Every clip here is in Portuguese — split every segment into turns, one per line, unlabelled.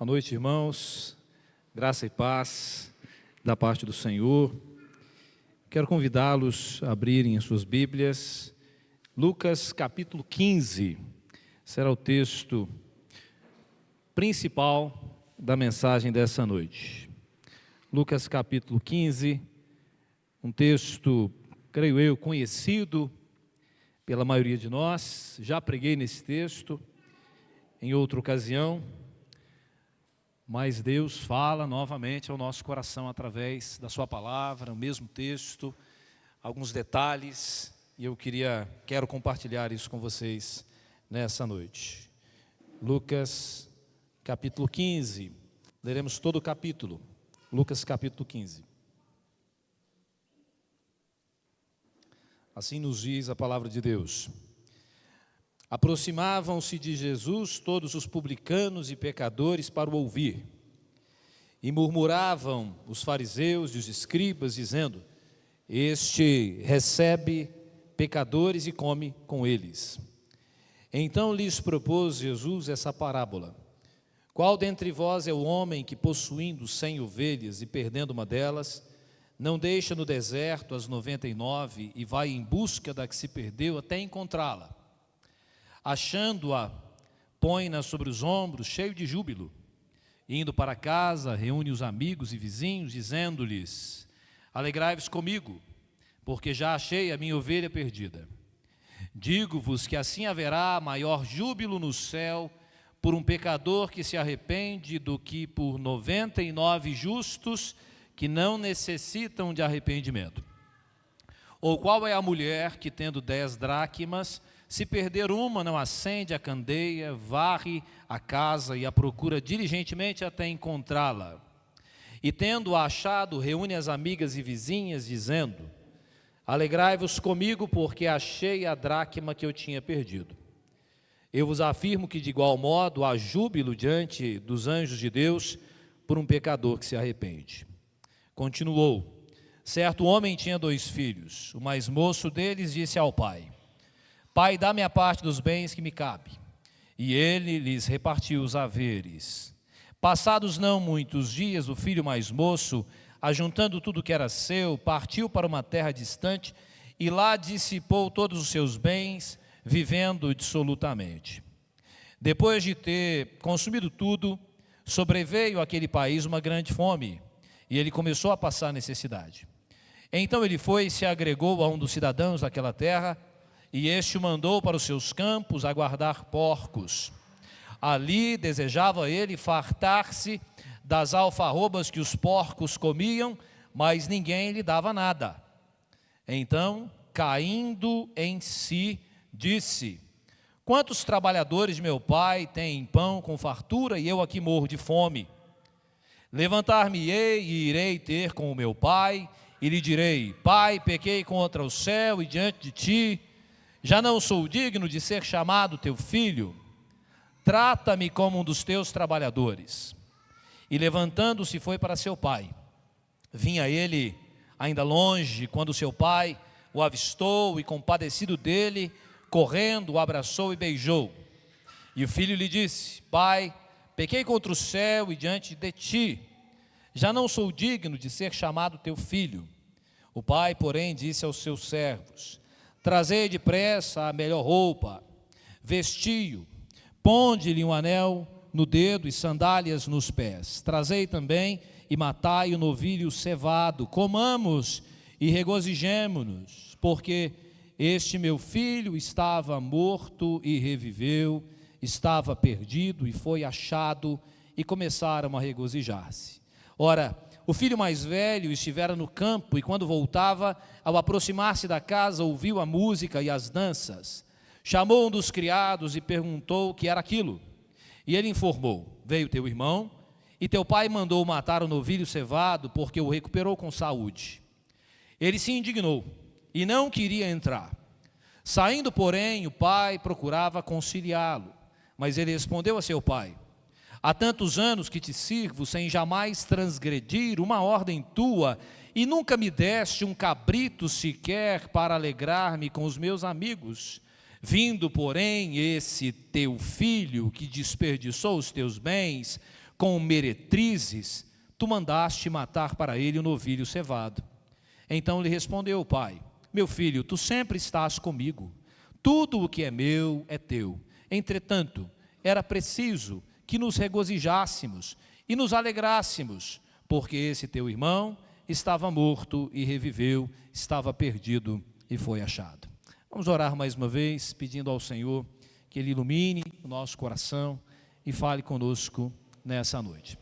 Boa noite, irmãos. Graça e paz da parte do Senhor. Quero convidá-los a abrirem as suas Bíblias. Lucas capítulo 15 será o texto principal da mensagem dessa noite. Lucas capítulo 15, um texto, creio eu, conhecido pela maioria de nós. Já preguei nesse texto em outra ocasião, mas Deus fala novamente ao nosso coração através da sua palavra, o mesmo texto, alguns detalhes, e eu quero compartilhar isso com vocês nessa noite. Lucas capítulo 15, leremos todo o capítulo. Lucas capítulo 15. Assim nos diz a palavra de Deus. Aproximavam-se de Jesus todos os publicanos e pecadores para o ouvir. E murmuravam os fariseus e os escribas, dizendo: Este recebe pecadores e come com eles. Então lhes propôs Jesus essa parábola: Qual dentre vós é o homem que, possuindo 100 ovelhas e perdendo uma delas, não deixa no deserto as 99 e vai em busca da que se perdeu até encontrá-la? Achando-a, põe-na sobre os ombros, cheio de júbilo. Indo para casa, reúne os amigos e vizinhos, dizendo-lhes: Alegrai-vos comigo, porque já achei a minha ovelha perdida. Digo-vos que assim haverá maior júbilo no céu por um pecador que se arrepende do que por 99 justos que não necessitam de arrependimento. Ou qual é a mulher que, tendo 10 dracmas, se perder uma, não acende a candeia, varre a casa e a procura diligentemente até encontrá-la? E tendo-a achado, reúne as amigas e vizinhas, dizendo: Alegrai-vos comigo, porque achei a dracma que eu tinha perdido. Eu vos afirmo que, de igual modo, há júbilo diante dos anjos de Deus por um pecador que se arrepende. Continuou: Certo homem tinha 2 filhos. O mais moço deles disse ao pai: Pai, dá-me a parte dos bens que me cabe. E ele lhes repartiu os haveres. Passados não muitos dias, o filho mais moço, ajuntando tudo que era seu, partiu para uma terra distante e lá dissipou todos os seus bens, vivendo dissolutamente. Depois de ter consumido tudo, sobreveio àquele país uma grande fome, e ele começou a passar necessidade. Então ele foi e se agregou a um dos cidadãos daquela terra, e este o mandou para os seus campos a guardar porcos. Ali desejava ele fartar-se das alfarrobas que os porcos comiam, mas ninguém lhe dava nada. Então, caindo em si, disse: Quantos trabalhadores de meu pai têm pão com fartura e eu aqui morro de fome? Levantar-me-ei e irei ter com o meu pai, e lhe direi: Pai, pequei contra o céu e diante de ti, já não sou digno de ser chamado teu filho. Trata-me como um dos teus trabalhadores. E levantando-se foi para seu pai. Vinha ele ainda longe, quando seu pai o avistou e, compadecido dele, correndo, o abraçou e beijou. E o filho lhe disse: Pai, pequei contra o céu e diante de ti, já não sou digno de ser chamado teu filho. O pai, porém, disse aos seus servos: Trazei depressa a melhor roupa, vestiu, ponde-lhe um anel no dedo e sandálias nos pés. Trazei também e matai o novilho cevado, comamos e regozijemo-nos, porque este meu filho estava morto e reviveu, estava perdido e foi achado, e começaram a regozijar-se. Ora, o filho mais velho estivera no campo, e quando voltava, ao aproximar-se da casa, ouviu a música e as danças. Chamou um dos criados e perguntou o que era aquilo. E ele informou: Veio teu irmão, e teu pai mandou matar o novilho cevado, porque o recuperou com saúde. Ele se indignou e não queria entrar. Saindo, porém, o pai procurava conciliá-lo, mas ele respondeu a seu pai: Há tantos anos que te sirvo, sem jamais transgredir uma ordem tua, e nunca me deste um cabrito sequer para alegrar-me com os meus amigos. Vindo, porém, esse teu filho que desperdiçou os teus bens, com meretrizes, tu mandaste matar para ele o novilho cevado. Então lhe respondeu o pai: meu filho, tu sempre estás comigo, tudo o que é meu é teu. Entretanto, era preciso que nos regozijássemos e nos alegrássemos, porque esse teu irmão estava morto e reviveu, estava perdido e foi achado. Vamos orar mais uma vez, pedindo ao Senhor que Ele ilumine o nosso coração e fale conosco nessa noite.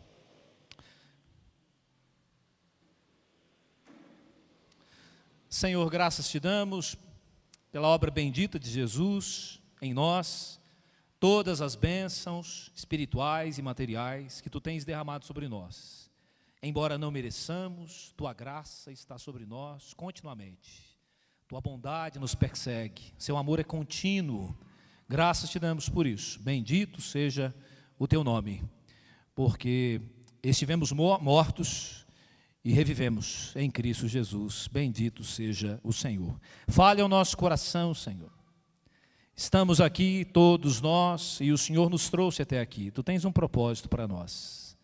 Senhor, graças te damos pela obra bendita de Jesus em nós, todas as bênçãos espirituais e materiais que tu tens derramado sobre nós. Embora não mereçamos, tua graça está sobre nós continuamente. Tua bondade nos persegue, seu amor é contínuo. Graças te damos por isso. Bendito seja o teu nome, porque estivemos mortos e revivemos em Cristo Jesus. Bendito seja o Senhor. Fale ao nosso coração, Senhor. Estamos aqui todos nós e o Senhor nos trouxe até aqui. Tu tens um propósito para nós.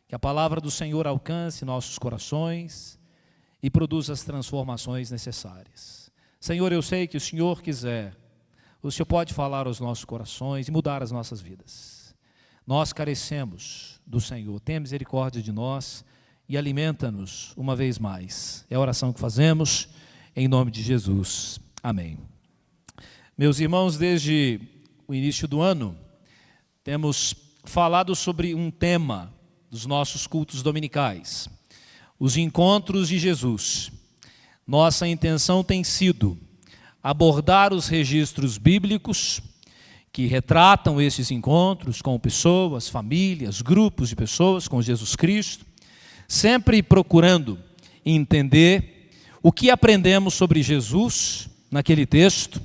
Que a palavra do Senhor alcance nossos corações e produza as transformações necessárias. Senhor, eu sei que o Senhor quiser, o Senhor pode falar aos nossos corações e mudar as nossas vidas. Nós carecemos do Senhor, tem misericórdia de nós e alimenta-nos uma vez mais. É a oração que fazemos em nome de Jesus. Amém. Meus irmãos, desde o início do ano, temos falado sobre um tema dos nossos cultos dominicais, os encontros de Jesus. Nossa intenção tem sido abordar os registros bíblicos que retratam esses encontros com pessoas, famílias, grupos de pessoas com Jesus Cristo, sempre procurando entender o que aprendemos sobre Jesus naquele texto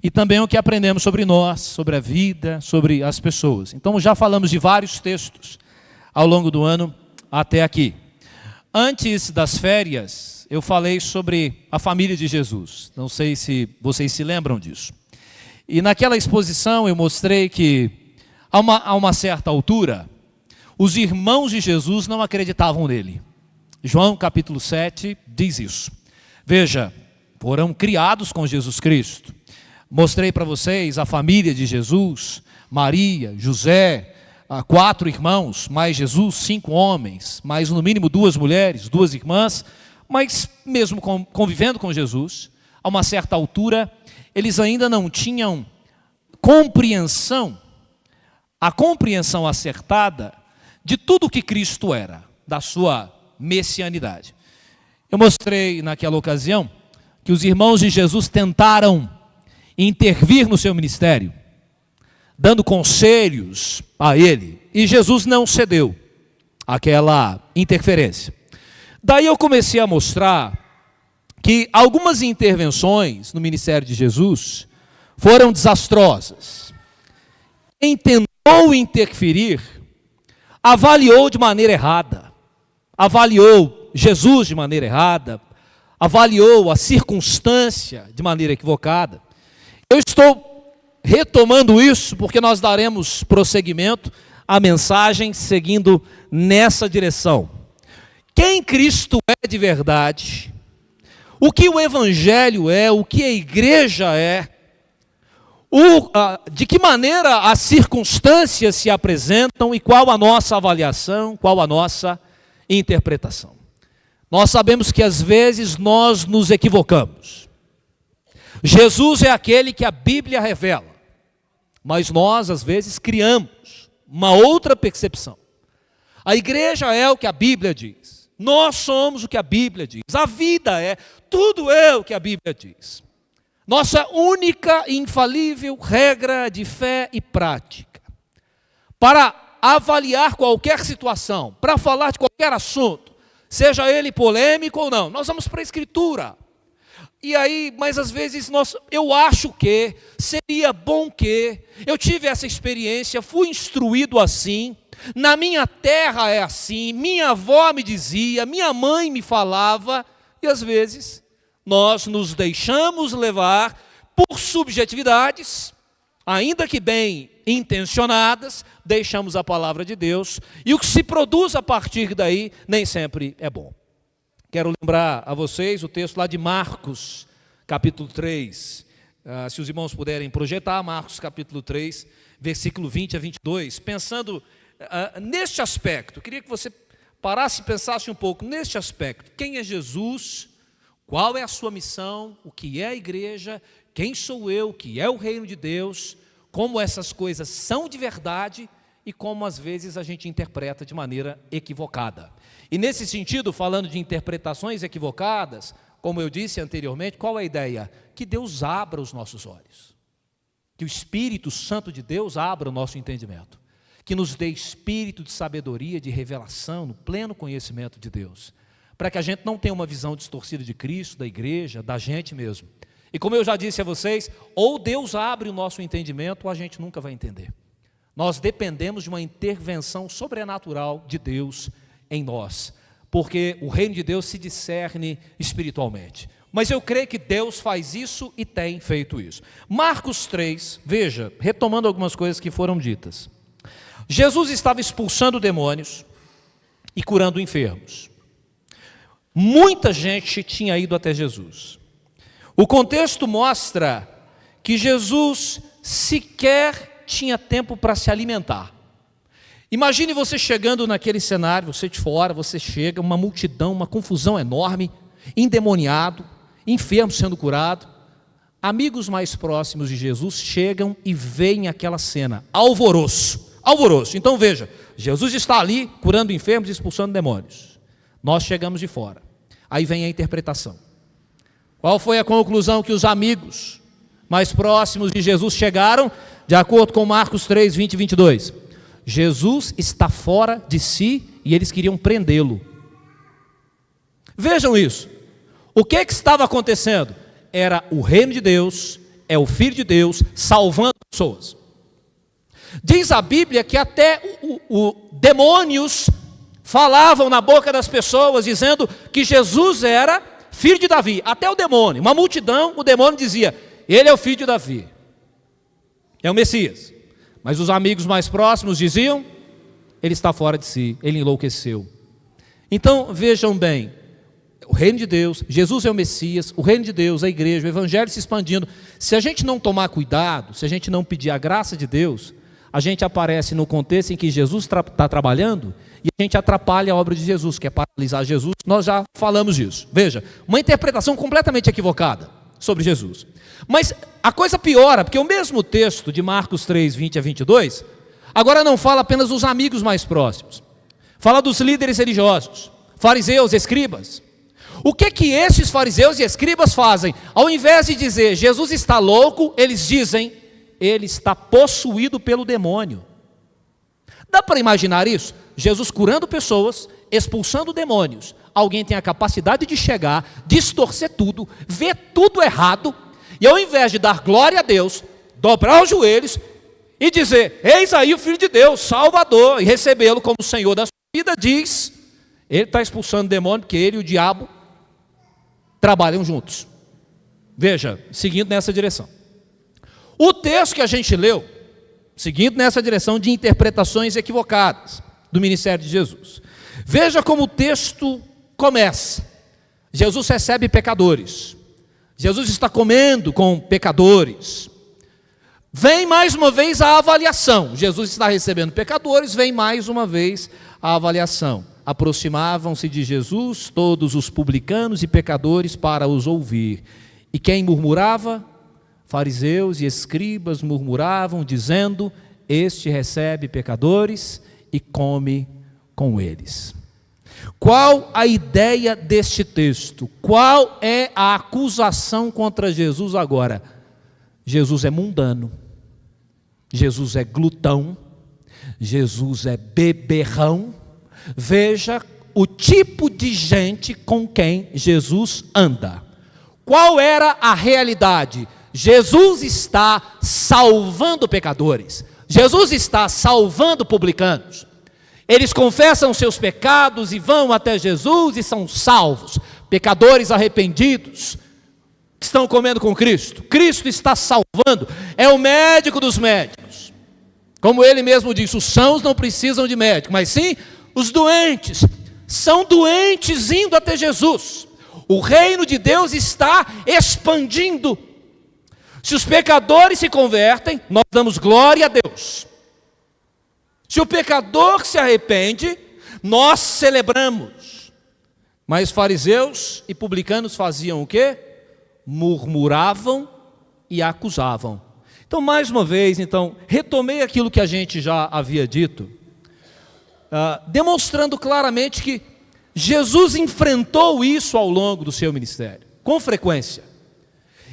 e também o que aprendemos sobre nós, sobre a vida, sobre as pessoas. Então já falamos de vários textos ao longo do ano até aqui. Antes das férias, eu falei sobre a família de Jesus. Não sei se vocês se lembram disso. E naquela exposição eu mostrei que, a uma certa altura, os irmãos de Jesus não acreditavam nele. João capítulo 7 diz isso. Veja, foram criados com Jesus Cristo. Mostrei para vocês a família de Jesus, Maria, José, 4 irmãos, mais Jesus, 5 homens, mais no mínimo 2 mulheres, 2 irmãs, mas mesmo convivendo com Jesus, a uma certa altura, eles ainda não tinham compreensão, a compreensão acertada de tudo o que Cristo era, da sua messianidade. Eu mostrei naquela ocasião que os irmãos de Jesus tentaram intervir no seu ministério, dando conselhos a ele, e Jesus não cedeu àquela interferência. Daí eu comecei a mostrar que algumas intervenções no ministério de Jesus foram desastrosas. Quem tentou interferir, avaliou de maneira errada, avaliou Jesus de maneira errada, avaliou a circunstância de maneira equivocada. Eu estou retomando isso porque nós daremos prosseguimento à mensagem seguindo nessa direção. Quem Cristo é de verdade, o que o Evangelho é, o que a igreja é, de que maneira as circunstâncias se apresentam e qual a nossa avaliação, qual a nossa interpretação. Nós sabemos que às vezes nós nos equivocamos. Jesus é aquele que a Bíblia revela, mas nós às vezes criamos uma outra percepção. A igreja é o que a Bíblia diz. Nós somos o que a Bíblia diz. A vida é, tudo é o que a Bíblia diz. Nossa única e infalível regra de fé e prática para avaliar qualquer situação, para falar de qualquer assunto, seja ele polêmico ou não, nós vamos para a Escritura. E aí, mas às vezes eu acho que, seria bom que, eu tive essa experiência, fui instruído assim, na minha terra é assim, minha avó me dizia, minha mãe me falava, e às vezes nós nos deixamos levar por subjetividades, ainda que bem intencionadas, deixamos a palavra de Deus, e o que se produz a partir daí nem sempre é bom. Quero lembrar a vocês o texto lá de Marcos, capítulo 3, se os irmãos puderem projetar, Marcos capítulo 3, versículo 20 a 22, pensando neste aspecto, queria que você parasse e pensasse um pouco neste aspecto. Quem é Jesus? Qual é a sua missão? O que é a igreja? Quem sou eu? O que é o reino de Deus? Como essas coisas são de verdade e como às vezes a gente interpreta de maneira equivocada. E nesse sentido, falando de interpretações equivocadas, como eu disse anteriormente, qual é a ideia? Que Deus abra os nossos olhos, que o Espírito Santo de Deus abra o nosso entendimento, que nos dê espírito de sabedoria, de revelação, no pleno conhecimento de Deus, para que a gente não tenha uma visão distorcida de Cristo, da igreja, da gente mesmo. E como eu já disse a vocês, ou Deus abre o nosso entendimento, ou a gente nunca vai entender. Nós dependemos de uma intervenção sobrenatural de Deus em nós, porque o reino de Deus se discerne espiritualmente. Mas eu creio que Deus faz isso e tem feito isso. Marcos 3, veja, retomando algumas coisas que foram ditas. Jesus estava expulsando demônios e curando enfermos. Muita gente tinha ido até Jesus. O contexto mostra que Jesus sequer tinha tempo para se alimentar. Imagine você chegando naquele cenário, você de fora, você chega, uma multidão, uma confusão enorme, endemoniado, enfermo sendo curado. Amigos mais próximos de Jesus chegam e veem aquela cena, alvoroço. Então veja, Jesus está ali curando enfermos e expulsando demônios. Nós chegamos de fora. Aí vem a interpretação. Qual foi a conclusão que os amigos mais próximos de Jesus chegaram? De acordo com Marcos 3, 20 e 22. Jesus está fora de si e eles queriam prendê-lo. Vejam isso. O que estava acontecendo? Era o reino de Deus, é o Filho de Deus salvando pessoas. Diz a Bíblia que até demônios falavam na boca das pessoas, dizendo que Jesus era filho de Davi. Até o demônio, uma multidão, o demônio dizia, ele é o filho de Davi, é o Messias. Mas os amigos mais próximos diziam, ele está fora de si, ele enlouqueceu. Então vejam bem, o reino de Deus, Jesus é o Messias, o reino de Deus, a igreja, o evangelho se expandindo. Se a gente não tomar cuidado, se a gente não pedir a graça de Deus, a gente aparece no contexto em que Jesus está trabalhando e a gente atrapalha a obra de Jesus, que é paralisar Jesus. Nós já falamos disso. Veja, uma interpretação completamente equivocada sobre Jesus. Mas a coisa piora, porque o mesmo texto de Marcos 3, 20 a 22, agora não fala apenas dos amigos mais próximos. Fala dos líderes religiosos, fariseus, escribas. O que esses fariseus e escribas fazem? Ao invés de dizer, Jesus está louco, eles dizem, ele está possuído pelo demônio. Dá para imaginar isso? Jesus curando pessoas, expulsando demônios. Alguém tem a capacidade de chegar, distorcer tudo, ver tudo errado, e ao invés de dar glória a Deus, dobrar os joelhos e dizer, eis aí o Filho de Deus, Salvador, e recebê-lo como Senhor da sua vida, diz, ele está expulsando demônio, porque ele e o diabo trabalham juntos. Veja, seguindo nessa direção. O texto que a gente leu, seguindo nessa direção de interpretações equivocadas do ministério de Jesus. Veja como o texto começa. Jesus recebe pecadores. Jesus está comendo com pecadores. Vem mais uma vez a avaliação. Jesus está recebendo pecadores, vem mais uma vez a avaliação. Aproximavam-se de Jesus todos os publicanos e pecadores para os ouvir. E quem murmurava? Fariseus e escribas murmuravam, dizendo, este recebe pecadores e come com eles. Qual a ideia deste texto? Qual é a acusação contra Jesus agora? Jesus é mundano, Jesus é glutão, Jesus é beberrão. Veja o tipo de gente com quem Jesus anda. Qual era a realidade? Jesus está salvando pecadores, Jesus está salvando publicanos. Eles confessam seus pecados e vão até Jesus e são salvos. Pecadores arrependidos, estão comendo com Cristo. Cristo está salvando, é o médico dos médicos. Como ele mesmo disse, os sãos não precisam de médico, mas sim os doentes. São doentes indo até Jesus. O reino de Deus está expandindo. Se os pecadores se convertem, nós damos glória a Deus. Se o pecador se arrepende, nós celebramos. Mas fariseus e publicanos faziam o quê? Murmuravam e acusavam. Então, mais uma vez, retomei aquilo que a gente já havia dito, demonstrando claramente que Jesus enfrentou isso ao longo do seu ministério, com frequência.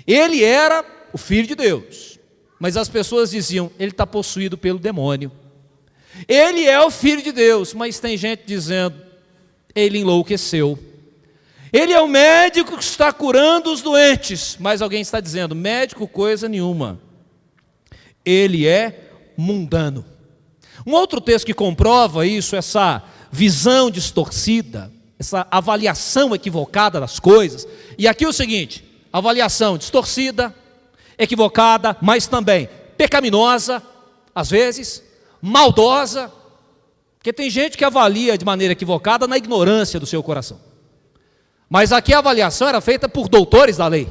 Ele era o Filho de Deus, mas as pessoas diziam, ele está possuído pelo demônio. Ele é o Filho de Deus, mas tem gente dizendo, ele enlouqueceu. Ele é o médico que está curando os doentes, mas alguém está dizendo, médico coisa nenhuma. Ele é mundano. Um outro texto que comprova isso, essa visão distorcida, essa avaliação equivocada das coisas. E aqui é o seguinte, avaliação distorcida, equivocada, mas também pecaminosa, às vezes, maldosa, porque tem gente que avalia de maneira equivocada na ignorância do seu coração. Mas aqui a avaliação era feita por doutores da lei,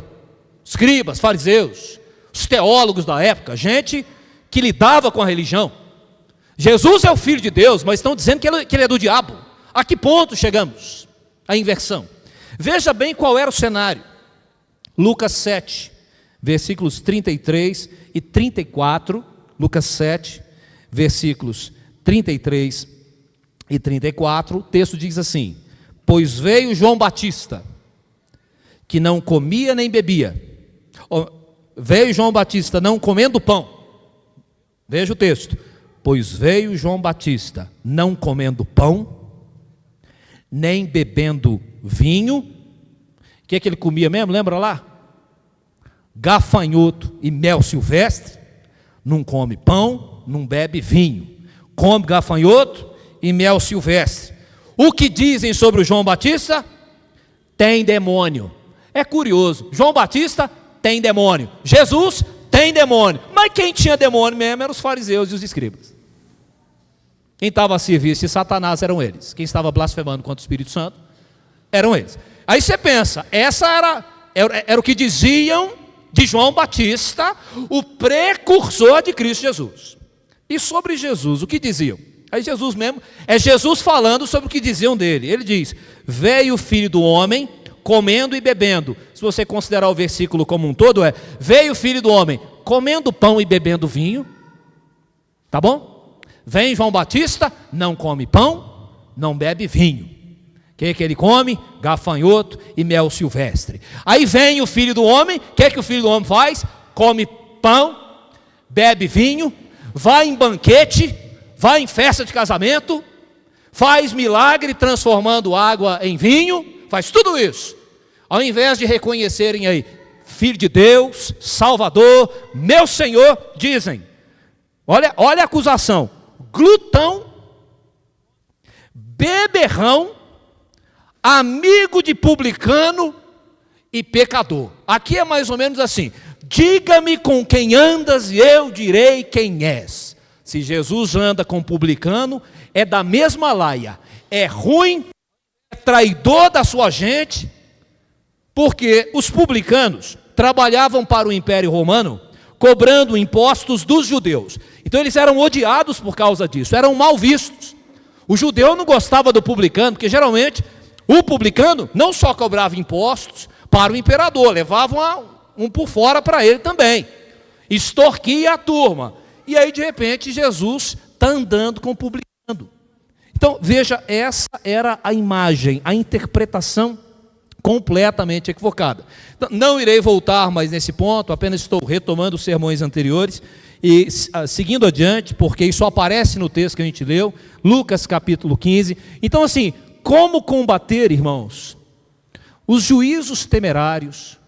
escribas, fariseus, os teólogos da época, gente que lidava com a religião. Jesus é o Filho de Deus, mas estão dizendo que ele é do diabo. A que ponto chegamos? A inversão. Veja bem qual era o cenário. Lucas 7, versículos 33 e 34. Lucas 7, versículos 33 e 34. O texto diz assim: pois veio João Batista, que não comia nem bebia. Veio João Batista não comendo pão. Veja o texto. Pois veio João Batista não comendo pão, nem bebendo vinho. O que é que ele comia mesmo? Lembra lá? Gafanhoto e mel silvestre. Não come pão, não bebe vinho. Come gafanhoto e mel silvestre. O que dizem sobre o João Batista? Tem demônio. É curioso, João Batista tem demônio, Jesus tem demônio, mas quem tinha demônio mesmo eram os fariseus e os escribas. Quem estava a serviço de Satanás eram eles. Quem estava blasfemando contra o Espírito Santo eram eles. Aí você pensa, essa era o que diziam de João Batista, o precursor de Cristo Jesus. E sobre Jesus, o que diziam? Aí Jesus mesmo, é Jesus falando sobre o que diziam dele. Ele diz, veio o Filho do Homem comendo e bebendo. Se você considerar o versículo como um todo, veio o Filho do Homem comendo pão e bebendo vinho. Tá bom? Vem João Batista, não come pão, não bebe vinho. O que é que ele come? Gafanhoto e mel silvestre. Aí vem o Filho do Homem, o que é que o Filho do Homem faz? Come pão, bebe vinho, vai em banquete, vai em festa de casamento, faz milagre transformando água em vinho, faz tudo isso. Ao invés de reconhecerem aí, Filho de Deus, Salvador, meu Senhor, dizem, olha a acusação, glutão, beberrão, amigo de publicano e pecador. Aqui é mais ou menos assim, diga-me com quem andas e eu direi quem és. Se Jesus anda com publicano, é da mesma laia, é ruim, é traidor da sua gente, porque os publicanos trabalhavam para o Império Romano, cobrando impostos dos judeus. Então eles eram odiados por causa disso, eram mal vistos. O judeu não gostava do publicano, porque geralmente o publicano não só cobrava impostos para o imperador, levava um por fora para ele também, extorquia a turma. E aí de repente Jesus está andando com o publicano. Então veja, essa era a imagem, a interpretação completamente equivocada. Então, não irei voltar mais nesse ponto, apenas estou retomando os sermões anteriores e seguindo adiante, porque isso aparece no texto que a gente leu, Lucas capítulo 15. Então assim, como combater, irmãos, os juízos temerários,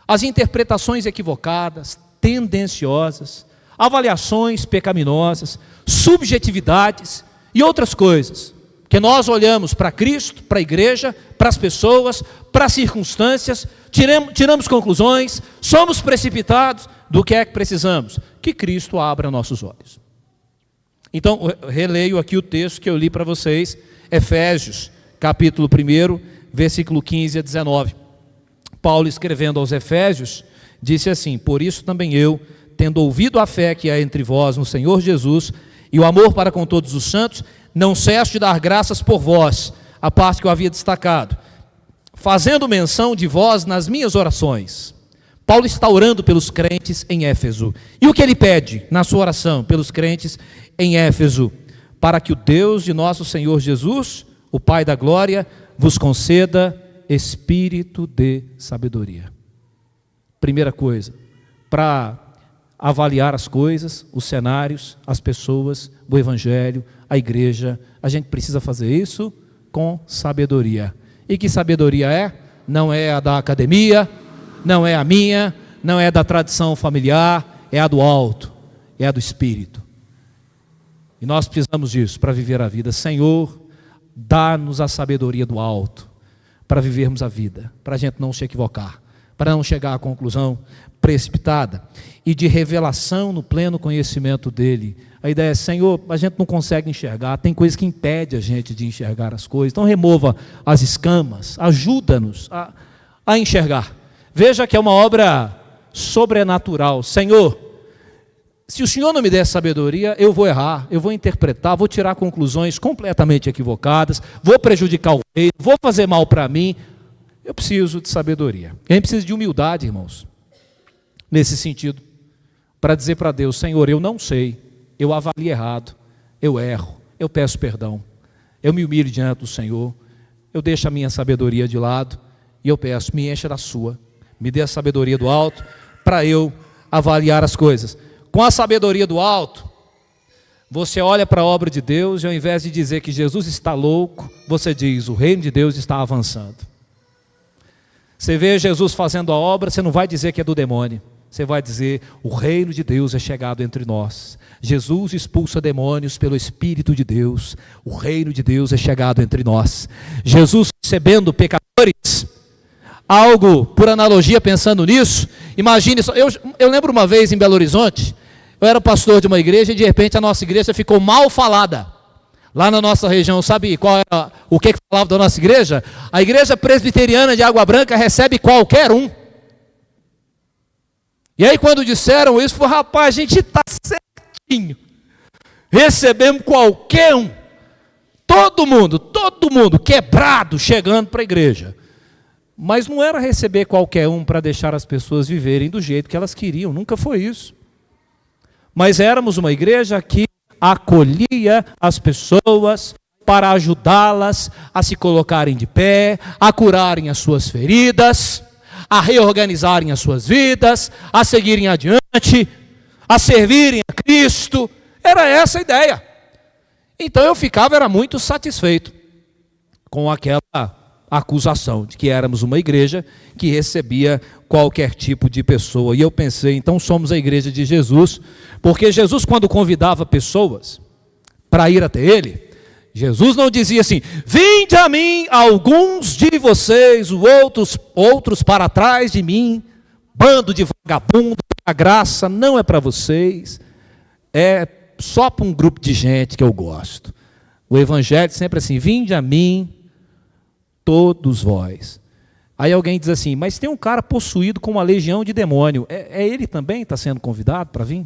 as interpretações equivocadas, tendenciosas, avaliações pecaminosas, subjetividades e outras coisas? Que nós olhamos para Cristo, para a igreja, para as pessoas, para as circunstâncias, tiramos conclusões, somos precipitados. Do que é que precisamos? Que Cristo abra nossos olhos. Então, eu releio aqui o texto que eu li para vocês, Efésios, capítulo 1, versículo 15 a 19. Paulo, escrevendo aos Efésios, disse assim: por isso também eu, tendo ouvido a fé que há entre vós no Senhor Jesus, e o amor para com todos os santos, não cesso de dar graças por vós, a parte que eu havia destacado, fazendo menção de vós nas minhas orações. Paulo está orando pelos crentes em Éfeso. E o que ele pede na sua oração pelos crentes em Éfeso? Para que o Deus de nosso Senhor Jesus, o Pai da glória, vos conceda espírito de sabedoria. Primeira coisa, para avaliar as coisas, os cenários, as pessoas, o evangelho, a igreja, a gente precisa fazer isso com sabedoria. E que sabedoria é? Não é a da academia, não é a minha, não é da tradição familiar, é a do alto, é a do Espírito. E nós precisamos disso para viver a vida. Senhor, dá-nos a sabedoria do alto, para vivermos a vida, para a gente não se equivocar, para não chegar à conclusão precipitada, e de revelação no pleno conhecimento dEle. A ideia é: Senhor, a gente não consegue enxergar, tem coisa que impede a gente de enxergar as coisas, então remova as escamas, ajuda-nos a enxergar. Veja que é uma obra sobrenatural. Senhor, se o Senhor não me der sabedoria, eu vou errar, eu vou interpretar, vou tirar conclusões completamente equivocadas, vou prejudicar o reino, vou fazer mal para mim. Eu preciso de sabedoria. A gente precisa de humildade, irmãos, nesse sentido, para dizer para Deus: Senhor, eu não sei, eu avalio errado, eu erro, eu peço perdão, eu me humilho diante do Senhor, eu deixo a minha sabedoria de lado e eu peço: me encha da sua, me dê a sabedoria do alto para eu avaliar as coisas. Com a sabedoria do alto, você olha para a obra de Deus e ao invés de dizer que Jesus está louco, você diz: o reino de Deus está avançando. Você vê Jesus fazendo a obra, você não vai dizer que é do demônio, você vai dizer: o reino de Deus é chegado entre nós. Jesus expulsa demônios pelo Espírito de Deus, o reino de Deus é chegado entre nós. Jesus recebendo pecadores, algo por analogia, pensando nisso, imagine só, eu lembro uma vez em Belo Horizonte, eu era pastor de uma igreja e de repente a nossa igreja ficou mal falada. Lá na nossa região, sabe qual era, o que falava da nossa igreja? A igreja presbiteriana de Água Branca recebe qualquer um. E aí quando disseram isso, falou: rapaz, a gente está certinho, recebemos qualquer um, todo mundo quebrado, chegando para a igreja. Mas não era receber qualquer um para deixar as pessoas viverem do jeito que elas queriam, nunca foi isso. Mas éramos uma igreja que acolhia as pessoas para ajudá-las a se colocarem de pé, a curarem as suas feridas, a reorganizarem as suas vidas, a seguirem adiante, a servirem a Cristo. Era essa a ideia. Então eu era muito satisfeito com aquela acusação de que éramos uma igreja que recebia qualquer tipo de pessoa. E eu pensei: então somos a igreja de Jesus, porque Jesus, quando convidava pessoas para ir até Ele, Jesus não dizia assim: vinde a mim alguns de vocês, outros para trás de mim, bando de vagabundo, a graça não é para vocês, é só para um grupo de gente que eu gosto. O evangelho sempre assim: vinde a mim todos vós. Aí alguém diz assim: mas tem um cara possuído com uma legião de demônio, é ele também está sendo convidado para vir?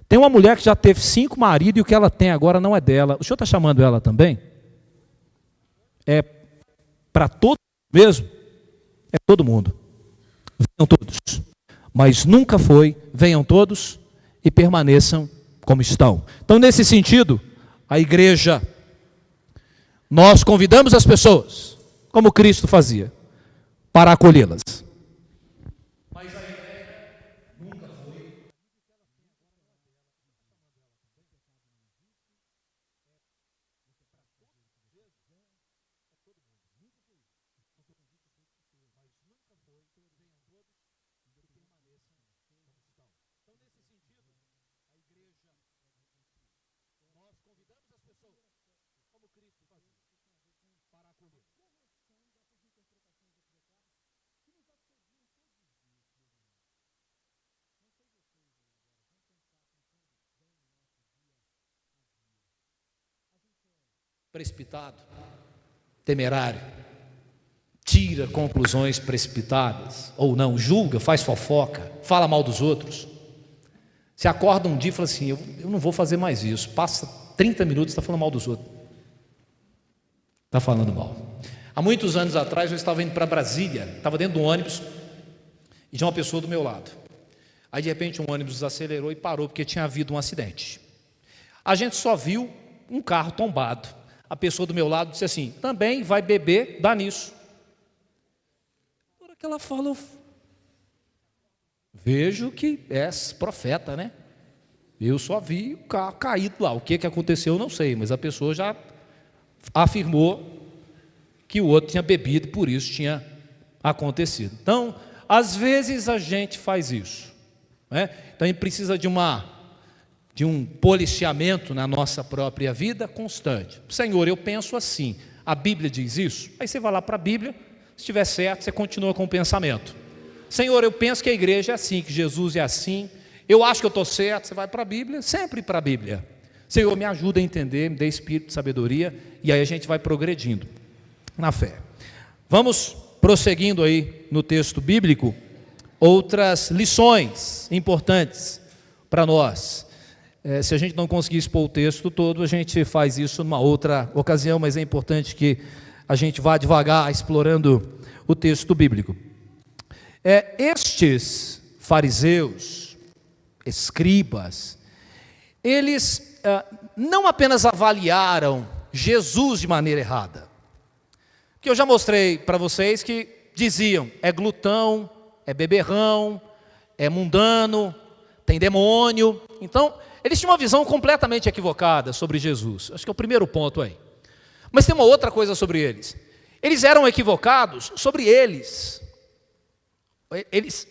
Tem uma mulher que já teve 5 maridos e o que ela tem agora não é dela, o senhor está chamando ela também? É para todos mesmo? É todo mundo. Venham todos, mas nunca foi: venham todos e permaneçam como estão. Então, nesse sentido, a igreja, nós convidamos as pessoas, como Cristo fazia, para acolhê-las. Mas a igreja nunca foi. Então, nesse sentido, a igreja, nós convidamos as pessoas, como Cristo precipitado, temerário, tira conclusões precipitadas, ou não, julga, faz fofoca, fala mal dos outros. Você acorda um dia e fala assim: eu não vou fazer mais isso. Passa 30 minutos e está falando mal dos outros. Está falando mal. Há muitos anos atrás eu estava indo para Brasília, estava dentro do ônibus e tinha uma pessoa do meu lado. Aí de repente um ônibus desacelerou e parou porque tinha havido um acidente. A gente só viu um carro tombado. A pessoa do meu lado disse assim: também vai beber, dá nisso. Na hora que ela fala, eu vejo que és profeta, né? Eu só vi o carro caído lá. O que aconteceu eu não sei, mas a pessoa já afirmou que o outro tinha bebido e por isso tinha acontecido. Então, às vezes a gente faz isso, né? Então a gente precisa de um policiamento na nossa própria vida constante. Senhor, eu penso assim, a Bíblia diz isso? Aí você vai lá para a Bíblia, se estiver certo, você continua com o pensamento. Senhor, eu penso que a igreja é assim, que Jesus é assim, eu acho que eu estou certo, você vai para a Bíblia, sempre para a Bíblia. Senhor, me ajuda a entender, me dê espírito de sabedoria, e aí a gente vai progredindo na fé. Vamos prosseguindo aí no texto bíblico, outras lições importantes para nós. Se a gente não conseguir expor o texto todo, a gente faz isso numa outra ocasião, mas é importante que a gente vá devagar explorando o texto bíblico. Estes fariseus, escribas, eles não apenas avaliaram Jesus de maneira errada, que eu já mostrei para vocês que diziam: é glutão, é beberrão, é mundano, tem demônio. Então, eles tinham uma visão completamente equivocada sobre Jesus. Acho que é o primeiro ponto aí. Mas tem uma outra coisa sobre eles. Eles eram equivocados sobre eles. Eles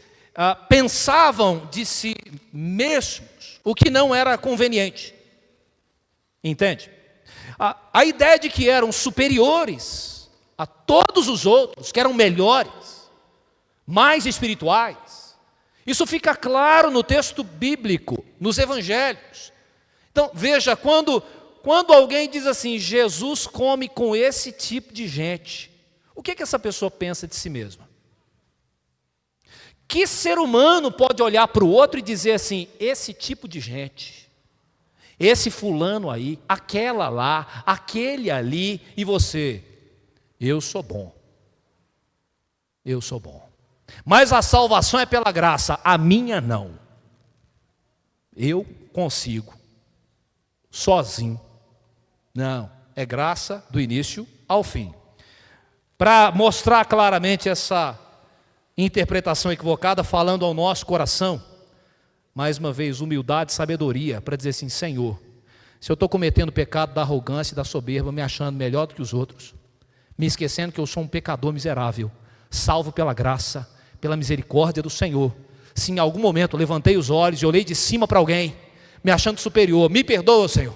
pensavam de si mesmos o que não era conveniente. Entende? A ideia de que eram superiores a todos os outros, que eram melhores, mais espirituais, isso fica claro no texto bíblico, nos evangelhos. Então, veja, quando alguém diz assim: Jesus come com esse tipo de gente, o que essa pessoa pensa de si mesma? Que ser humano pode olhar para o outro e dizer assim: esse tipo de gente, esse fulano aí, aquela lá, aquele ali, e você? Eu sou bom. Eu sou bom. Mas a salvação é pela graça, a minha não. Eu consigo, sozinho. Não, é graça do início ao fim. Para mostrar claramente essa interpretação equivocada, falando ao nosso coração, mais uma vez, humildade e sabedoria, para dizer assim: Senhor, se eu estou cometendo o pecado da arrogância e da soberba, me achando melhor do que os outros, me esquecendo que eu sou um pecador miserável, salvo pela graça, pela misericórdia do Senhor. Se em algum momento eu levantei os olhos e olhei de cima para alguém, me achando superior, me perdoa, Senhor,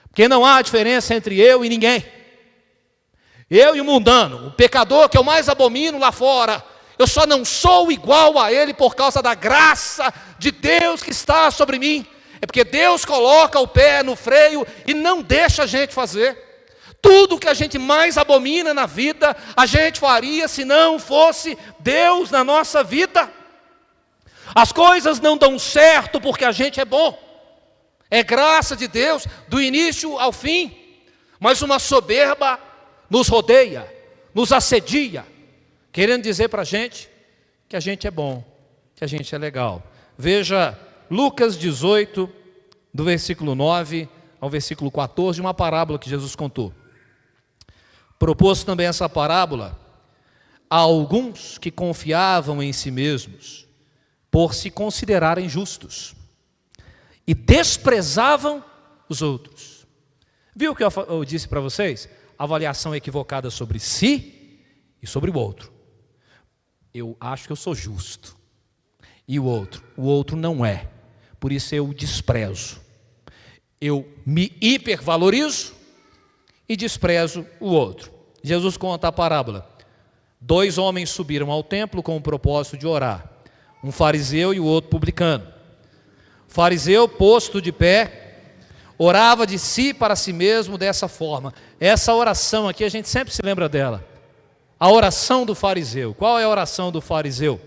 porque não há diferença entre eu e ninguém. Eu e o mundano, o pecador que eu mais abomino lá fora, eu só não sou igual a ele por causa da graça de Deus que está sobre mim. É porque Deus coloca o pé no freio e não deixa a gente fazer. Tudo que a gente mais abomina na vida, a gente faria se não fosse Deus na nossa vida. As coisas não dão certo porque a gente é bom. É graça de Deus do início ao fim. Mas uma soberba nos rodeia, nos assedia, querendo dizer para a gente que a gente é bom, que a gente é legal. Veja Lucas 18, do versículo 9 ao versículo 14, uma parábola que Jesus contou. Propôs também essa parábola a alguns que confiavam em si mesmos, por se considerarem justos, e desprezavam os outros. Viu o que eu disse para vocês? Avaliação equivocada sobre si e sobre o outro. Eu acho que eu sou justo, e o outro não é, por isso eu o desprezo. Eu me hipervalorizo e desprezo o outro. Jesus conta a parábola: 2 homens subiram ao templo com o propósito de orar, um fariseu e o outro publicano. O fariseu, posto de pé, orava de si para si mesmo dessa forma. Essa oração aqui, a gente sempre se lembra dela. A oração do fariseu. Qual é a oração do fariseu?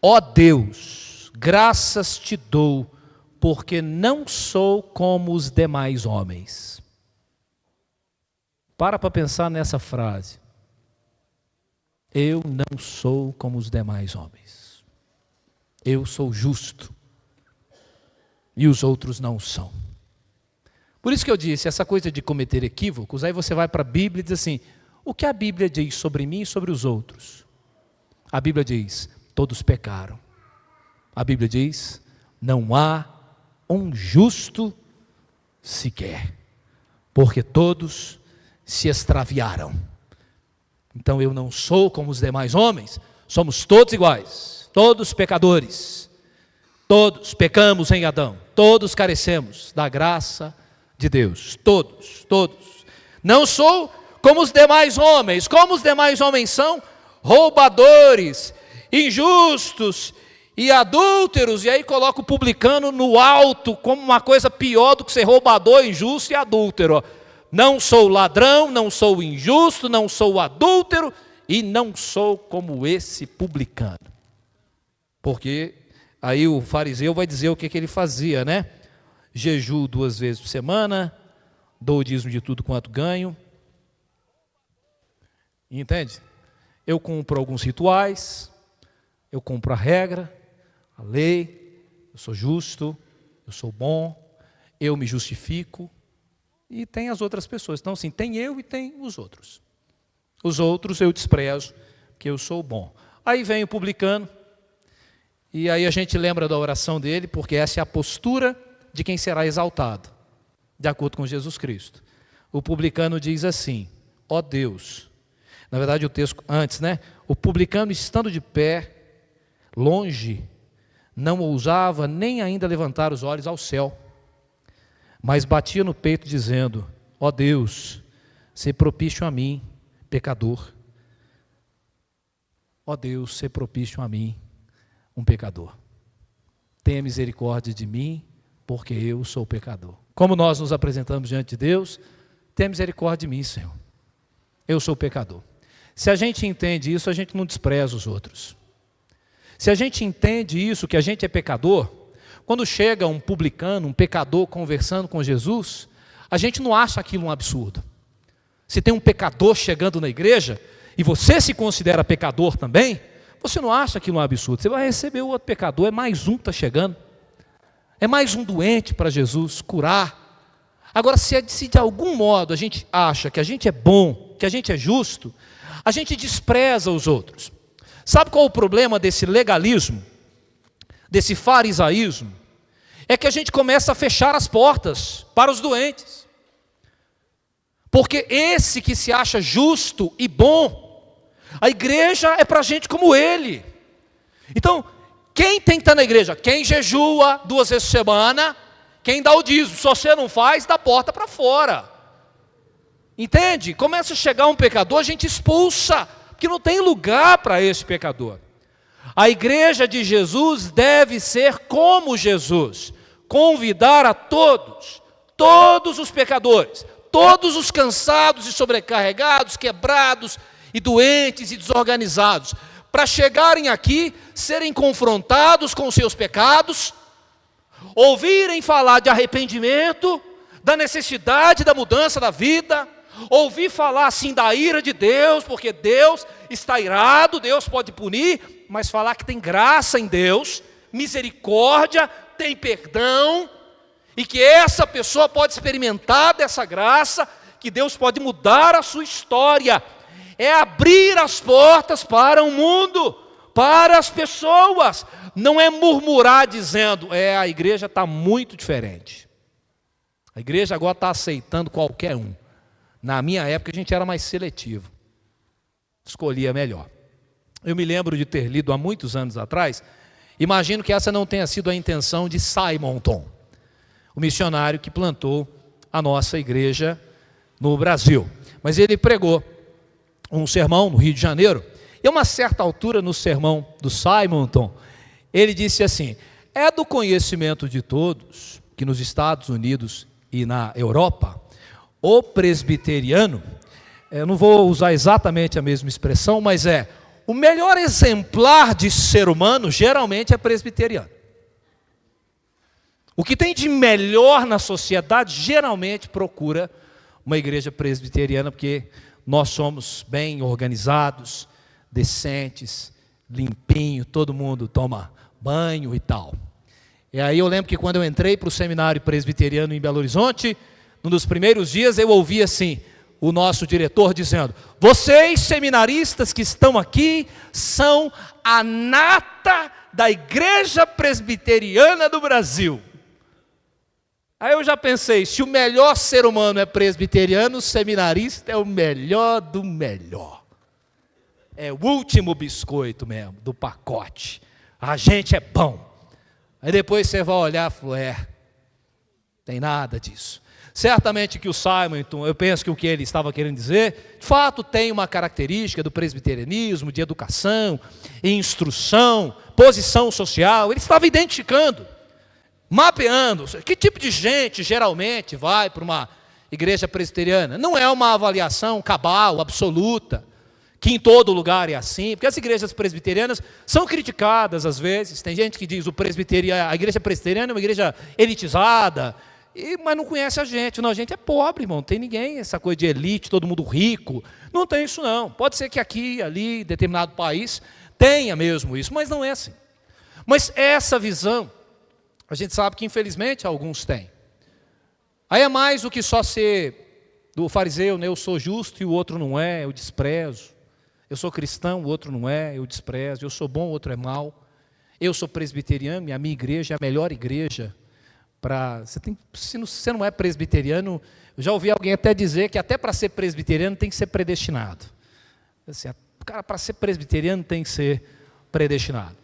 Ó Deus, graças te dou, porque não sou como os demais homens. Para pensar nessa frase. Eu não sou como os demais homens. Eu sou justo. E os outros não são. Por isso que eu disse, essa coisa de cometer equívocos, aí você vai para a Bíblia e diz assim, o que a Bíblia diz sobre mim e sobre os outros? A Bíblia diz, todos pecaram. A Bíblia diz, não há um justo sequer, porque todos se extraviaram. Então eu não sou como os demais homens, somos todos iguais, todos pecadores, todos pecamos em Adão, todos carecemos da graça de Deus, todos. Não sou como os demais homens são roubadores, injustos e adúlteros, e aí coloca o publicano no alto, como uma coisa pior do que ser roubador, injusto e adúltero. Não sou ladrão, não sou injusto, não sou adúltero, e não sou como esse publicano. Porque aí o fariseu vai dizer o que ele fazia, né? Jejuo 2 vezes por semana, dou o dízimo de tudo quanto ganho. Entende? Eu cumpro alguns rituais, eu cumpro a regra, a lei, eu sou justo, eu sou bom, eu me justifico, e tem as outras pessoas. Então, assim, tem eu e tem os outros. Os outros eu desprezo, porque eu sou bom. Aí vem o publicano, e aí a gente lembra da oração dele, porque essa é a postura de quem será exaltado, de acordo com Jesus Cristo. O publicano diz assim, ó Deus, na verdade o texto antes, né? O publicano estando de pé, longe, não ousava nem ainda levantar os olhos ao céu, mas batia no peito dizendo, ó Deus, sê propício a mim, pecador. Ó Deus, sê propício a mim, um pecador. Tenha misericórdia de mim, porque eu sou pecador. Como nós nos apresentamos diante de Deus, tenha misericórdia de mim, Senhor. Eu sou pecador. Se a gente entende isso, a gente não despreza os outros. Se a gente entende isso, que a gente é pecador, quando chega um publicano, um pecador conversando com Jesus, a gente não acha aquilo um absurdo. Se tem um pecador chegando na igreja, e você se considera pecador também, você não acha aquilo um absurdo. Você vai receber o outro pecador, é mais um que está chegando. É mais um doente para Jesus curar. Agora, se de algum modo a gente acha que a gente é bom, que a gente é justo, a gente despreza os outros. Sabe qual é o problema desse legalismo, desse farisaísmo? É que a gente começa a fechar as portas para os doentes. Porque esse que se acha justo e bom, a igreja é para gente como ele. Então, quem tem que estar na igreja? Quem jejua 2 vezes por semana, quem dá o dízimo. Se você não faz, dá a porta para fora. Entende? Começa a chegar um pecador, a gente expulsa, porque não tem lugar para esse pecador. A igreja de Jesus deve ser como Jesus, convidar a todos os pecadores, todos os cansados e sobrecarregados, quebrados e doentes e desorganizados, para chegarem aqui, serem confrontados com seus pecados, ouvirem falar de arrependimento, da necessidade da mudança da vida, ouvir falar assim da ira de Deus, porque Deus está irado, Deus pode punir, mas falar que tem graça em Deus, misericórdia, tem perdão, e que essa pessoa pode experimentar dessa graça, que Deus pode mudar a sua história, é abrir as portas para o mundo, para as pessoas, não é murmurar dizendo, a igreja está muito diferente, a igreja agora está aceitando qualquer um. Na minha época a gente era mais seletivo, escolhia melhor. Eu me lembro de ter lido há muitos anos atrás, imagino que essa não tenha sido a intenção de Simonton, o missionário que plantou a nossa igreja no Brasil. Mas ele pregou um sermão no Rio de Janeiro, e a uma certa altura no sermão do Simonton, ele disse assim, é do conhecimento de todos que nos Estados Unidos e na Europa, o presbiteriano, eu não vou usar exatamente a mesma expressão, mas o melhor exemplar de ser humano geralmente é presbiteriano. O que tem de melhor na sociedade geralmente procura uma igreja presbiteriana, porque nós somos bem organizados, decentes, limpinho, todo mundo toma banho e tal. E aí eu lembro que quando eu entrei para o seminário presbiteriano em Belo Horizonte, num dos primeiros dias eu ouvi assim, o nosso diretor dizendo: vocês seminaristas que estão aqui são a nata da igreja presbiteriana do Brasil. Aí eu já pensei, se o melhor ser humano é presbiteriano, o seminarista é o melhor do melhor. É o último biscoito mesmo, do pacote. A gente é bom. Aí depois você vai olhar e falar, tem nada disso. Certamente que o Simonton, eu penso que o que ele estava querendo dizer, de fato tem uma característica do presbiterianismo, de educação, instrução, posição social. Ele estava identificando, mapeando, que tipo de gente geralmente vai para uma igreja presbiteriana. Não é uma avaliação cabal, absoluta, que em todo lugar é assim, porque as igrejas presbiterianas são criticadas às vezes. Tem gente que diz a igreja presbiteriana é uma igreja elitizada, mas não conhece a gente. Não, a gente é pobre, irmão, não tem ninguém, essa coisa de elite, todo mundo rico, não tem isso não. Pode ser que aqui, ali, em determinado país, tenha mesmo isso, mas não é assim. Mas essa visão, a gente sabe que infelizmente alguns têm. Aí é mais do que só ser do fariseu, né? Eu sou justo e o outro não é, eu desprezo. Eu sou cristão, o outro não é, eu desprezo. Eu sou bom, o outro é mau. Eu sou presbiteriano e a minha igreja é a melhor igreja. Se você não é presbiteriano, eu já ouvi alguém até dizer que até para ser presbiteriano tem que ser predestinado. Assim, cara, para ser presbiteriano tem que ser predestinado.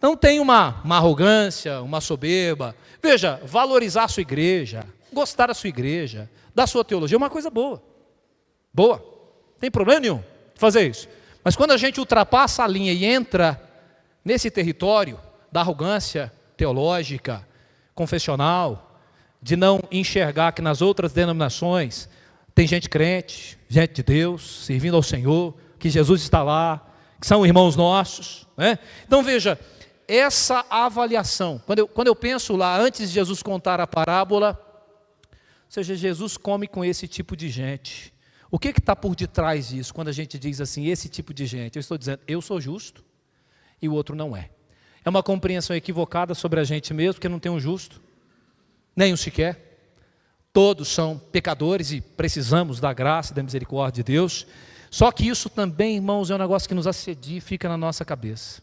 Não tem uma arrogância, uma soberba. Veja, valorizar a sua igreja, gostar da sua igreja, da sua teologia é uma coisa boa. Boa. Não tem problema nenhum de fazer isso. Mas quando a gente ultrapassa a linha e entra nesse território da arrogância teológica, confessional, de não enxergar que nas outras denominações tem gente crente, gente de Deus, servindo ao Senhor, que Jesus está lá, que são irmãos nossos, né? Então veja, essa avaliação, quando eu penso lá, antes de Jesus contar a parábola, ou seja, Jesus come com esse tipo de gente. O que está por detrás disso, quando a gente diz assim, esse tipo de gente? Eu estou dizendo, eu sou justo e o outro não é. É uma compreensão equivocada sobre a gente mesmo, porque não tem um justo, nem um sequer. Todos são pecadores e precisamos da graça e da misericórdia de Deus. Só que isso também, irmãos, é um negócio que nos assedia e fica na nossa cabeça.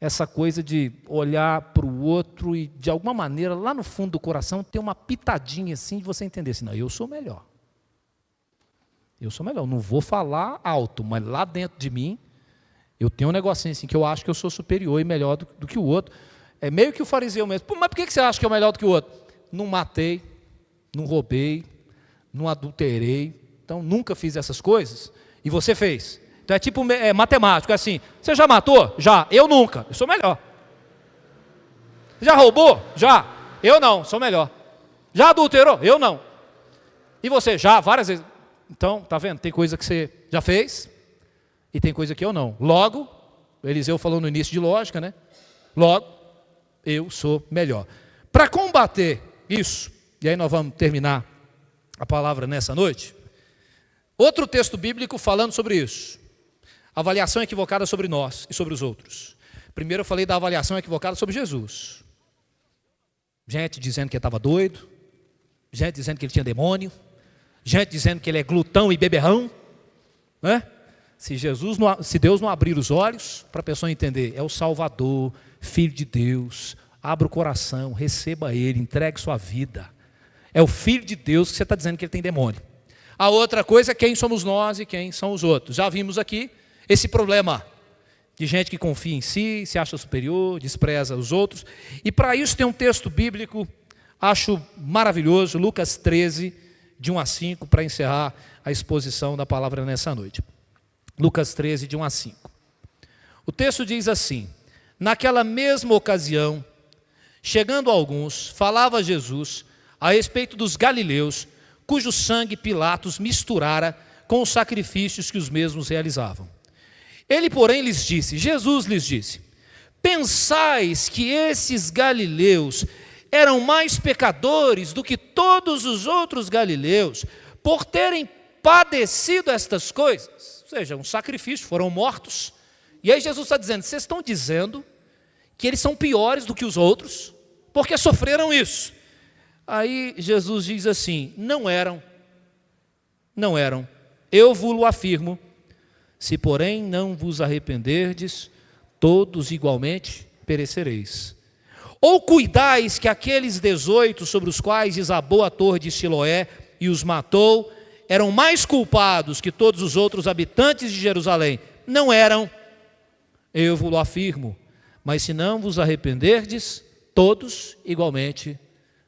Essa coisa de olhar para o outro e, de alguma maneira, lá no fundo do coração, ter uma pitadinha assim de você entender assim, não, eu sou melhor. Eu sou melhor, não vou falar alto, mas lá dentro de mim, eu tenho um negocinho assim, que eu acho que eu sou superior e melhor do que o outro. É meio que o fariseu mesmo. Mas por que você acha que é melhor do que o outro? Não matei, não roubei, não adulterei, então nunca fiz essas coisas, e você fez. Então é tipo matemático, é assim, você já matou? Já, eu nunca, eu sou melhor. Já roubou? Já, eu não, sou melhor. Já adulterou? Eu não. E você? Já, várias vezes. Então, tá vendo? Tem coisa que você já fez e tem coisa que eu não. Logo, Eliseu falou no início de lógica, né? Logo, eu sou melhor. Para combater isso, e aí nós vamos terminar a palavra nessa noite, outro texto bíblico falando sobre isso. Avaliação equivocada sobre nós e sobre os outros. Primeiro eu falei da avaliação equivocada sobre Jesus. Gente dizendo que ele estava doido, gente dizendo que ele tinha demônio, gente dizendo que ele é glutão e beberrão, né? Se Deus não abrir os olhos para a pessoa entender, é o Salvador, Filho de Deus, abra o coração, receba Ele, entregue sua vida. É o Filho de Deus que você está dizendo que ele tem demônio. A outra coisa é quem somos nós e quem são os outros. Já vimos aqui esse problema de gente que confia em si, se acha superior, despreza os outros. E para isso tem um texto bíblico, acho maravilhoso, Lucas 13, de 1 a 5, para encerrar a exposição da palavra nessa noite. Lucas 13, de 1 a 5. O texto diz assim: naquela mesma ocasião, Chegando a alguns, falava Jesus a respeito dos galileus, cujo sangue Pilatos misturara com os sacrifícios que os mesmos realizavam. Ele, porém, Jesus lhes disse: pensais que esses galileus eram mais pecadores do que todos os outros galileus, por terem padecido estas coisas? Ou seja, um sacrifício, foram mortos. E aí Jesus está dizendo: vocês estão dizendo que eles são piores do que os outros, porque sofreram isso. Aí Jesus diz assim: não eram, eu vos afirmo, se porém não vos arrependerdes, todos igualmente perecereis. Ou cuidais que aqueles 18 sobre os quais desabou a torre de Siloé e os matou, eram mais culpados que todos os outros habitantes de Jerusalém? Não eram, eu vos afirmo, mas se não vos arrependerdes, todos igualmente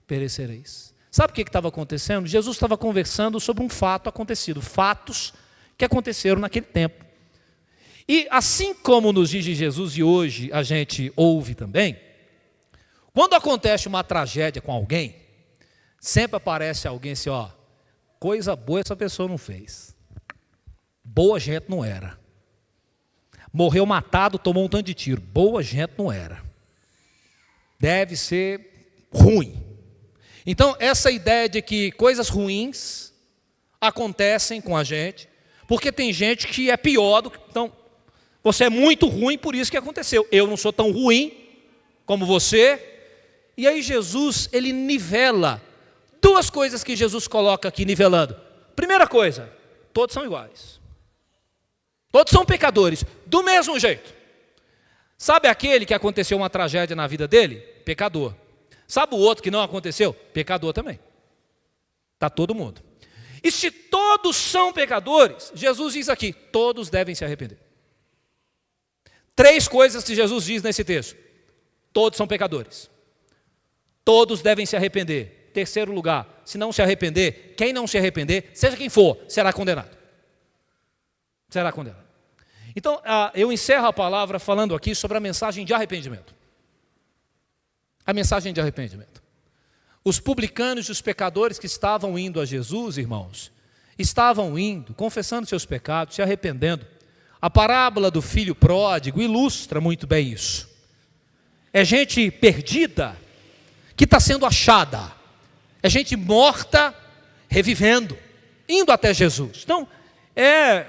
perecereis. Sabe o que estava acontecendo? Jesus estava conversando sobre um fato acontecido, fatos que aconteceram naquele tempo. E assim como nos diz Jesus, e hoje a gente ouve também, quando acontece uma tragédia com alguém, sempre aparece alguém assim, ó, coisa boa essa pessoa não fez, boa gente não era, morreu matado, tomou um tanto de tiro, boa gente não era, deve ser ruim. Então essa ideia de que coisas ruins acontecem com a gente, porque tem gente que é pior do que, então, você é muito ruim, por isso que aconteceu, eu não sou tão ruim como você. E aí Jesus, ele nivela duas coisas que Jesus coloca aqui nivelando. Primeira coisa, todos são iguais. Todos são pecadores, do mesmo jeito. Sabe aquele que aconteceu uma tragédia na vida dele? Pecador. Sabe o outro que não aconteceu? Pecador também. Está todo mundo. E se todos são pecadores, Jesus diz aqui, todos devem se arrepender. Três coisas que Jesus diz nesse texto. Todos são pecadores. Todos devem se arrepender. Terceiro lugar, se não se arrepender, quem não se arrepender, seja quem for, será condenado. Será condenado. Então, eu encerro a palavra falando aqui sobre a mensagem de arrependimento. A mensagem de arrependimento. Os publicanos e os pecadores que estavam indo a Jesus, irmãos, estavam indo, confessando seus pecados, se arrependendo. A parábola do filho pródigo ilustra muito bem isso. É gente perdida que está sendo achada, é gente morta, revivendo, indo até Jesus. Então, é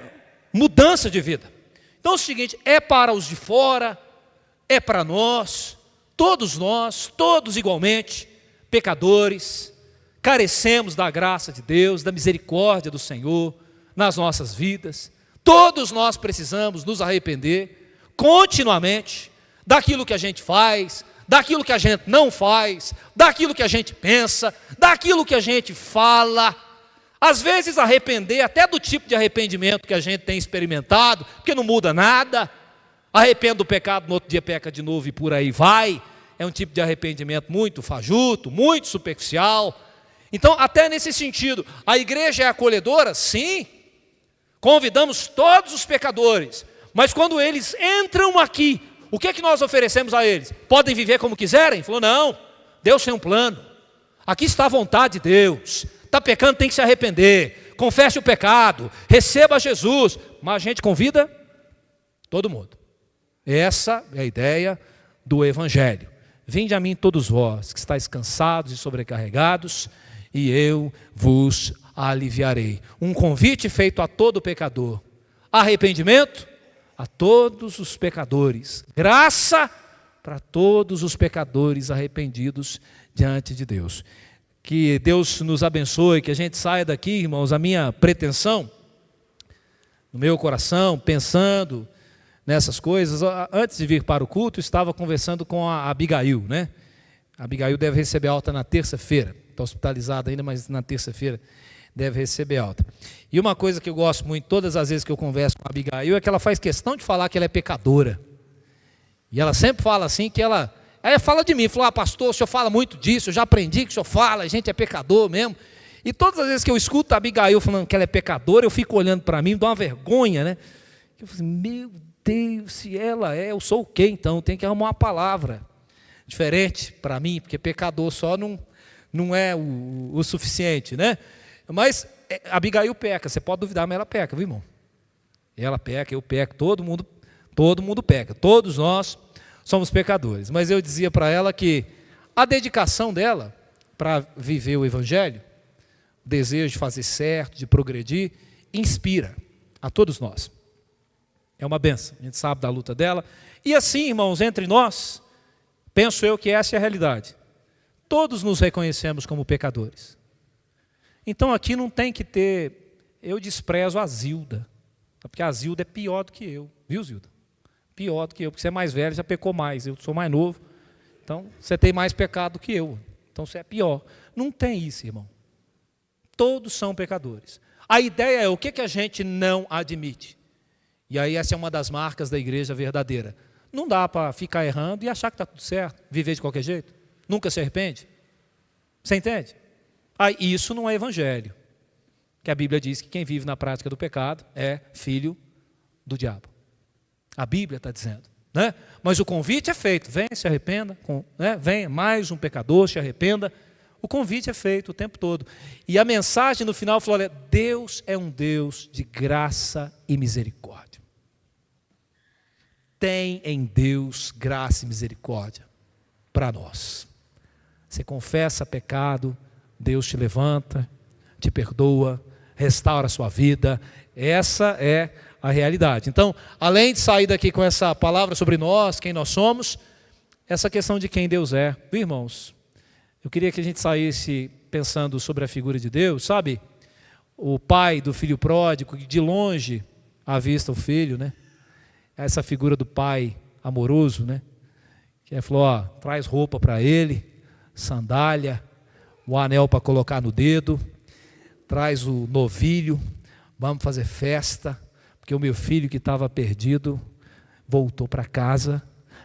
mudança de vida. Então é o seguinte, é para os de fora, é para nós, todos igualmente, pecadores, carecemos da graça de Deus, da misericórdia do Senhor, nas nossas vidas. Todos nós precisamos nos arrepender, continuamente, daquilo que a gente faz, daquilo que a gente não faz, daquilo que a gente pensa, daquilo que a gente fala. Às vezes arrepender até do tipo de arrependimento que a gente tem experimentado, porque não muda nada. Arrepende do pecado, no outro dia peca de novo e por aí vai. É um tipo de arrependimento muito fajuto, muito superficial. Então, até nesse sentido, a igreja é acolhedora? Sim. Convidamos todos os pecadores, mas quando eles entram aqui, o que é que nós oferecemos a eles? Podem viver como quiserem? Falou, não, Deus tem um plano, aqui está a vontade de Deus, está pecando, tem que se arrepender, confesse o pecado, receba Jesus, mas a gente convida todo mundo. Essa é a ideia do Evangelho. Vinde a mim todos vós, que estáis cansados e sobrecarregados, e eu vos aliviarei. Um convite feito a todo pecador, arrependimento a todos os pecadores, graça para todos os pecadores arrependidos diante de Deus. Que Deus nos abençoe, que a gente saia daqui, irmãos, a minha pretensão, no meu coração, pensando nessas coisas. Antes de vir para o culto, estava conversando com a Abigail, né? A Abigail deve receber alta na terça-feira, está hospitalizada ainda, mas na terça-feira deve receber alta. E uma coisa que eu gosto muito, todas as vezes que eu converso com a Abigail, é que ela faz questão de falar que ela é pecadora. E ela sempre fala assim, que ela fala de mim, falou, pastor, o senhor fala muito disso, eu já aprendi que o senhor fala, a gente é pecador mesmo. E todas as vezes que eu escuto a Abigail falando que ela é pecadora, eu fico olhando para mim, me dá uma vergonha, né? Eu falo assim, meu Deus, se ela é, eu sou o quê então? Tem que arrumar uma palavra. diferente para mim, porque pecador só não é o suficiente, né? Mas Abigail peca, você pode duvidar, mas ela peca, viu, irmão? Ela peca, eu peco, todo mundo peca, todos nós somos pecadores. Mas eu dizia para ela que a dedicação dela para viver o Evangelho, o desejo de fazer certo, de progredir, inspira a todos nós. É uma benção, a gente sabe da luta dela. E assim, irmãos, entre nós, penso eu que essa é a realidade. Todos nos reconhecemos como pecadores. Então aqui não tem que ter, eu desprezo a Zilda, porque a Zilda é pior do que eu, viu, Zilda? Pior do que eu, porque você é mais velho, já pecou mais, eu sou mais novo, então você tem mais pecado do que eu, então você é pior. Não tem isso, irmão. Todos são pecadores. A ideia é o que a gente não admite. E aí essa é uma das marcas da igreja verdadeira. Não dá para ficar errando e achar que está tudo certo, viver de qualquer jeito, nunca se arrepende. Você entende? Isso não é evangelho. Que a Bíblia diz que quem vive na prática do pecado é filho do diabo. A Bíblia está dizendo, né? Mas o convite é feito, venha, se arrependa, né? Venha, mais um pecador, se arrependa. O convite é feito o tempo todo. E a mensagem no final falou, olha, Deus é um Deus de graça e misericórdia. Tem em Deus graça e misericórdia para nós. Você confessa pecado, Deus te levanta, te perdoa, restaura a sua vida. Essa é a realidade. Então, além de sair daqui com essa palavra sobre nós, quem nós somos, essa questão de quem Deus é. Viu, irmãos? Eu queria que a gente saísse pensando sobre a figura de Deus, sabe? O pai do filho pródigo, de longe avista o filho, né? Essa figura do pai amoroso, né? Que falou, ó, traz roupa para ele, sandália, o anel para colocar no dedo, traz o novilho, vamos fazer festa, porque o meu filho que estava perdido voltou para casa,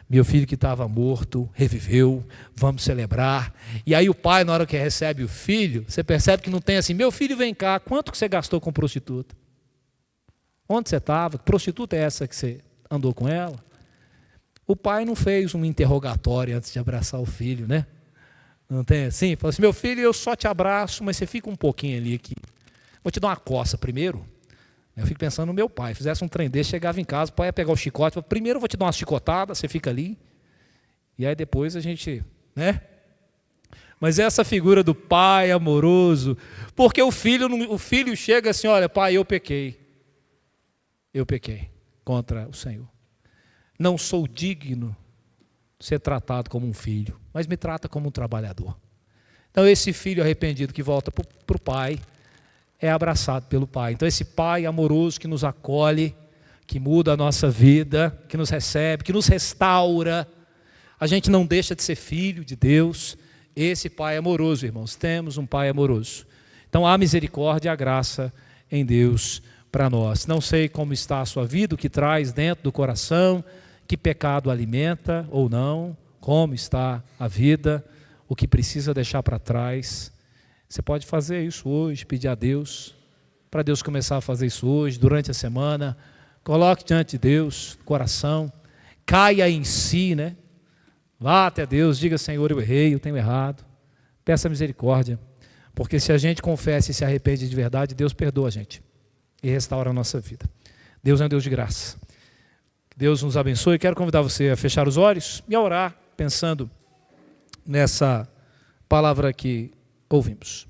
meu filho que estava morto reviveu, vamos celebrar. E aí o pai, na hora que recebe o filho, você percebe que não tem assim, meu filho vem cá, quanto que você gastou com prostituta? Onde você estava? Que prostituta é essa que você andou com ela? O pai não fez um interrogatório antes de abraçar o filho, né? Não tem assim? Fala assim, meu filho, eu só te abraço, mas você fica um pouquinho ali aqui. Vou te dar uma coça primeiro. Eu fico pensando no meu pai, fizesse um trem desse, chegava em casa, o pai ia pegar o chicote, falava, primeiro eu vou te dar uma chicotada, você fica ali, e aí depois a gente, né? Mas essa figura do pai amoroso, porque o filho chega assim, olha, pai, eu pequei contra o Senhor. Não sou digno de ser tratado como um filho, mas me trata como um trabalhador. Então esse filho arrependido que volta para o pai, é abraçado pelo pai. Então esse pai amoroso que nos acolhe, que muda a nossa vida, que nos recebe, que nos restaura, a gente não deixa de ser filho de Deus. Esse pai amoroso, irmãos, temos um pai amoroso. Então há misericórdia e a graça em Deus para nós. Não sei como está a sua vida, o que traz dentro do coração, que pecado alimenta ou não, como está a vida, o que precisa deixar para trás. Você pode fazer isso hoje, pedir a Deus, para Deus começar a fazer isso hoje, durante a semana. Coloque diante de Deus, coração, caia em si, né? Vá até Deus, diga, Senhor, eu errei, eu tenho errado. Peça misericórdia, porque se a gente confessa e se arrepende de verdade, Deus perdoa a gente e restaura a nossa vida. Deus é um Deus de graça. Deus nos abençoe. Quero convidar você a fechar os olhos e a orar, pensando nessa palavra que ouvimos.